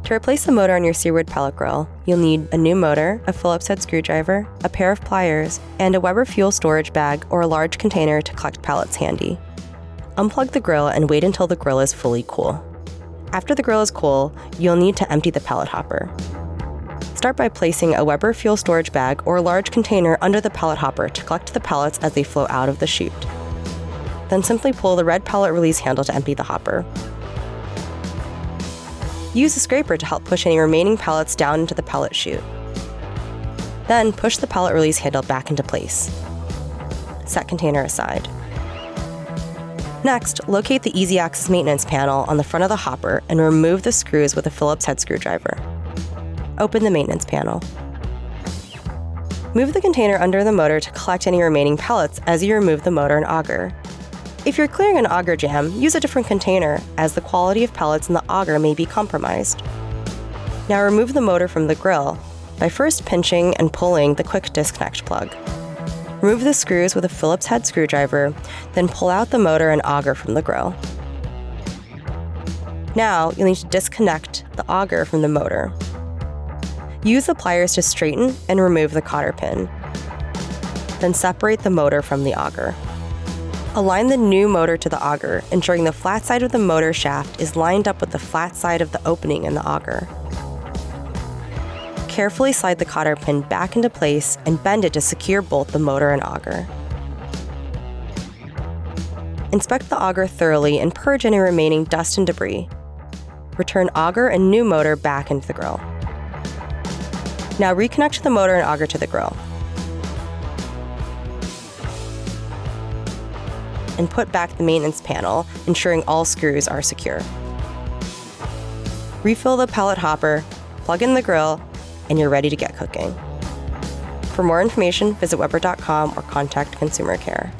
To replace the motor on your Searwood Pellet Grill, you'll need a new motor, a Phillips head screwdriver, a pair of pliers, and a Weber fuel storage bag or a large container to collect pellets handy. Unplug the grill and wait until the grill is fully cool. After the grill is cool, you'll need to empty the pellet hopper. Start by placing a Weber fuel storage bag or a large container under the pellet hopper to collect the pellets as they flow out of the chute. Then simply pull the red pellet release handle to empty the hopper. Use a scraper to help push any remaining pellets down into the pellet chute. Then push the pellet release handle back into place. Set container aside. Next, locate the easy access maintenance panel on the front of the hopper and remove the screws with a Phillips head screwdriver. Open the maintenance panel. Move the container under the motor to collect any remaining pellets as you remove the motor and auger. If you're clearing an auger jam, use a different container, as the quality of pellets in the auger may be compromised. Now remove the motor from the grill by first pinching and pulling the quick disconnect plug. Remove the screws with a Phillips head screwdriver, then pull out the motor and auger from the grill. Now you'll need to disconnect the auger from the motor. Use the pliers to straighten and remove the cotter pin. Then separate the motor from the auger. Align the new motor to the auger, ensuring the flat side of the motor shaft is lined up with the flat side of the opening in the auger. Carefully slide the cotter pin back into place and bend it to secure both the motor and auger. Inspect the auger thoroughly and purge any remaining dust and debris. Return auger and new motor back into the grill. Now reconnect the motor and auger to the grill. And put back the maintenance panel, ensuring all screws are secure. Refill the pellet hopper, plug in the grill, and you're ready to get cooking. For more information, visit Weber.com or contact Consumer Care.